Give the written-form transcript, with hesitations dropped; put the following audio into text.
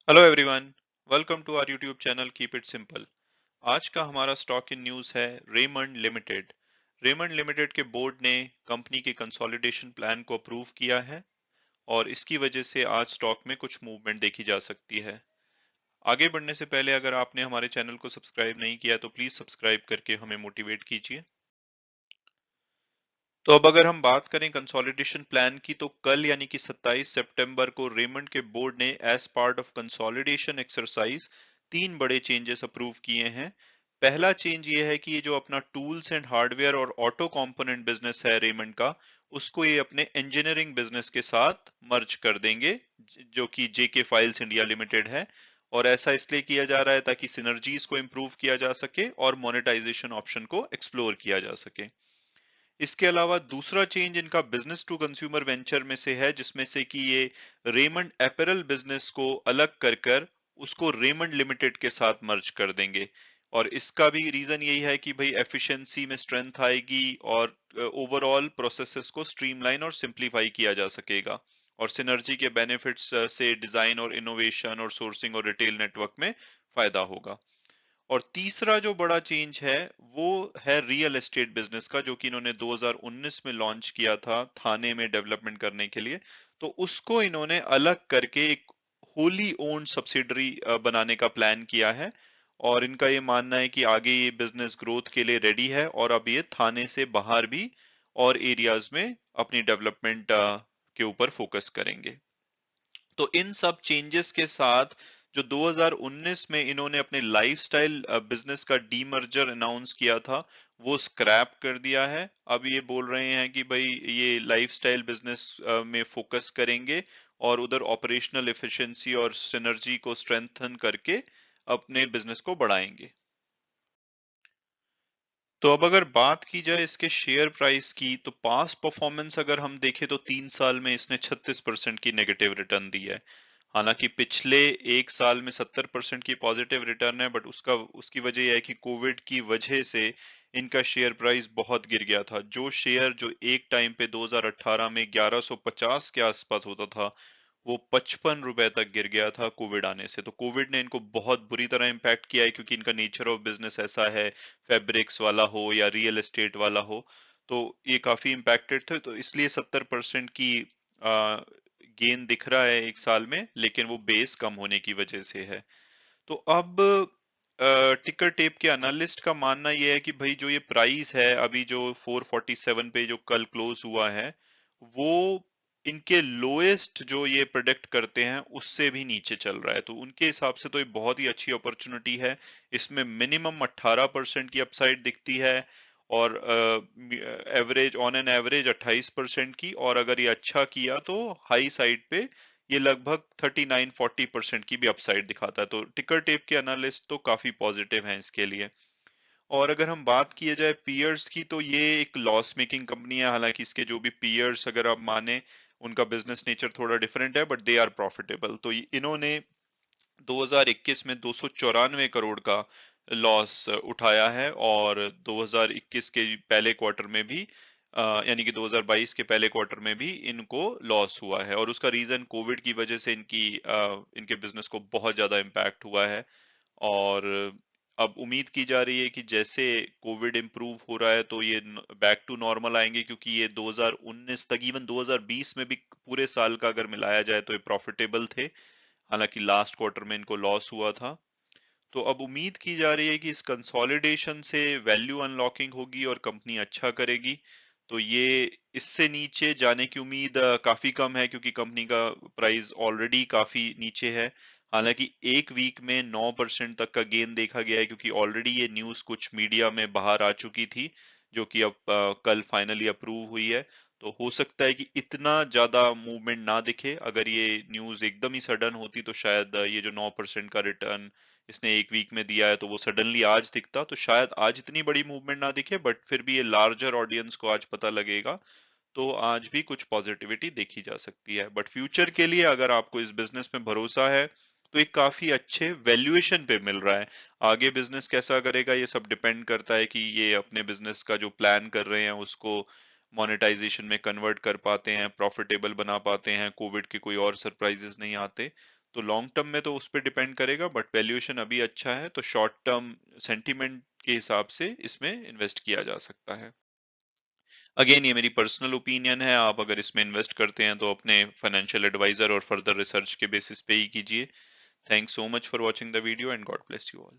Hello everyone, welcome to our YouTube channel keep it simple. आज का हमारा stock in news है Raymond Limited. Raymond Limited के board ने कंपनी के कंसोलिडेशन प्लान को अप्रूव किया है और इसकी वजह से आज स्टॉक में कुछ मूवमेंट देखी जा सकती है। आगे बढ़ने से पहले अगर आपने हमारे चैनल को सब्सक्राइब नहीं किया तो प्लीज सब्सक्राइब करके हमें मोटिवेट कीजिए। तो अब अगर हम बात करें कंसोलिडेशन प्लान की, तो कल यानी कि 27 सितंबर को रेमंड के बोर्ड ने as part of consolidation exercise तीन बड़े चेंजेस अप्रूव किए हैं। पहला चेंज ये है कि ये जो अपना टूल्स एंड हार्डवेयर और ऑटो कंपोनेंट बिजनेस है रेमंड का, उसको ये अपने इंजीनियरिंग बिजनेस के साथ मर्ज कर देंगे, जो कि जेके फाइल्स इंडिया लिमिटेड है। और ऐसा इसलिए किया जा रहा है ताकि सिनर्जीज को इम्प्रूव किया जा सके और मोनेटाइजेशन ऑप्शन को एक्सप्लोर किया जा सके। इसके अलावा दूसरा चेंज इनका बिजनेस टू कंज्यूमर वेंचर में से है, जिसमें से कि ये रेमंड एपरल बिजनेस को अलग कर कर उसको रेमंड लिमिटेड के साथ मर्ज कर देंगे। और इसका भी रीजन यही है कि भाई एफिशिएंसी में स्ट्रेंथ आएगी और ओवरऑल प्रोसेसेस को स्ट्रीमलाइन और सिंप्लीफाई किया जा सकेगा। और सिनर्जी के बेनिफिट्स से डिजाइन और इनोवेशन और सोर्सिंग और रिटेल नेटवर्क में फायदा होगा। और तीसरा जो बड़ा चेंज है वो है रियल एस्टेट बिजनेस का, जो कि इन्होंने 2019 में लॉन्च किया था थाने में डेवलपमेंट करने के लिए। तो उसको इन्होंने अलग करके एक होली ओन्ड सब्सिडरी बनाने का प्लान किया है। और इनका ये मानना है कि आगे ये बिजनेस ग्रोथ के लिए रेडी है और अब ये थाने से बाहर भी और एरियाज में अपनी डेवलपमेंट के ऊपर फोकस करेंगे। तो इन सब चेंजेस के साथ जो 2019 में इन्होंने अपने लाइफस्टाइल बिजनेस का डीमर्जर अनाउंस किया था, वो स्क्रैप कर दिया है। अब ये बोल रहे हैं कि भाई ये लाइफस्टाइल बिजनेस में फोकस करेंगे और उधर ऑपरेशनल एफिशिएंसी और सिनर्जी को स्ट्रेंथन करके अपने बिजनेस को बढ़ाएंगे। तो अब अगर बात की जाए इसके शेयर प्राइस की, तो पास परफॉर्मेंस अगर हम देखें तो 3 साल में इसने 36% की नेगेटिव रिटर्न दी है। हालांकि पिछले एक साल में 70% की पॉजिटिव रिटर्न है, बट उसका उसकी वजह यह है कि कोविड की वजह से इनका शेयर प्राइस बहुत गिर गया था। जो शेयर जो एक टाइम पे 2018 में 1150 के आसपास होता था, वो 55 रुपए तक गिर गया था कोविड आने से। तो कोविड ने इनको बहुत बुरी तरह इम्पैक्ट किया है, क्योंकि इनका नेचर ऑफ बिजनेस ऐसा है, फैब्रिक्स वाला हो या रियल एस्टेट वाला हो, तो ये काफी इम्पैक्टेड थे। तो इसलिए 70% की गेन दिख रहा है एक साल में, लेकिन वो बेस कम होने की वजह से है। तो अब टिकर टेप के एनालिस्ट का मानना यह है कि भाई जो ये प्राइस है अभी जो 447 पे जो कल क्लोज हुआ है, वो इनके लोएस्ट जो ये प्रोडक्ट करते हैं उससे भी नीचे चल रहा है। तो उनके हिसाब से तो ये बहुत ही अच्छी अपॉर्चुनिटी है। इसमें मिनिमम 18% की अपसाइड दिखती है और एवरेज ऑन एन एवरेज 28% की, और अगर ये अच्छा किया तो हाई साइड पे ये लगभग 39-40% की भी अपसाइड दिखाता है। तो टिकर टेप के एनालिस्ट तो काफी पॉजिटिव हैं इसके लिए। और अगर हम बात किए जाए पीयर्स की, तो ये एक लॉस मेकिंग कंपनी है। हालांकि इसके जो भी पीयर्स अगर आप माने, उनका बिजनेस नेचर थोड़ा डिफरेंट है, बट दे आर प्रॉफिटेबल। तो इन्होंने 2021 में 294 करोड़ का लॉस उठाया है, और 2021 के पहले क्वार्टर में भी यानी कि 2022 के पहले क्वार्टर में भी इनको लॉस हुआ है। और उसका रीजन कोविड की वजह से इनके बिजनेस को बहुत ज्यादा इम्पैक्ट हुआ है। और अब उम्मीद की जा रही है कि जैसे कोविड इम्प्रूव हो रहा है तो ये बैक टू नॉर्मल आएंगे, क्योंकि ये 2019 तक, इवन 2020 में भी पूरे साल का अगर मिलाया जाए तो ये प्रॉफिटेबल थे। हालांकि लास्ट क्वार्टर में इनको लॉस हुआ था। तो अब उम्मीद की जा रही है कि इस कंसोलिडेशन से वैल्यू अनलॉकिंग होगी और कंपनी अच्छा करेगी। तो ये इससे नीचे जाने की उम्मीद काफी कम है, क्योंकि कंपनी का प्राइस ऑलरेडी काफी नीचे है। हालांकि एक वीक में 9% तक का गेन देखा गया है, क्योंकि ऑलरेडी ये न्यूज कुछ मीडिया में बाहर आ चुकी थी, जो कि अब कल फाइनली अप्रूव हुई है। तो हो सकता है कि इतना ज्यादा मूवमेंट ना दिखे। अगर ये न्यूज एकदम ही सडन होती तो शायद ये जो 9% का रिटर्न इसने एक वीक में दिया है, तो वो सडनली आज दिखता, तो शायद आज इतनी बड़ी मूवमेंट ना दिखे। बट फिर भी ये लार्जर ऑडियंस को आज पता लगेगा, तो आज भी कुछ पॉजिटिविटी देखी जा सकती है। बट फ्यूचर के लिए अगर आपको इस बिजनेस में भरोसा है, तो एक काफी अच्छे वैल्यूएशन पे मिल रहा है। आगे बिजनेस कैसा करेगा ये सब डिपेंड करता है कि ये अपने बिजनेस का जो प्लान कर रहे हैं उसको मोनेटाइजेशन में कन्वर्ट कर पाते हैं, प्रॉफिटेबल बना पाते हैं, कोविड के कोई और सरप्राइजेस नहीं आते। तो लॉन्ग टर्म में तो उस पर डिपेंड करेगा, बट वैल्यूएशन अभी अच्छा है तो शॉर्ट टर्म सेंटीमेंट के हिसाब से इसमें इन्वेस्ट किया जा सकता है। अगेन ये मेरी पर्सनल ओपिनियन है, आप अगर इसमें इन्वेस्ट करते हैं तो अपने फाइनेंशियल एडवाइजर और फर्दर रिसर्च के बेसिस पे ही कीजिए। Thanks so much for watching the video and God bless you all.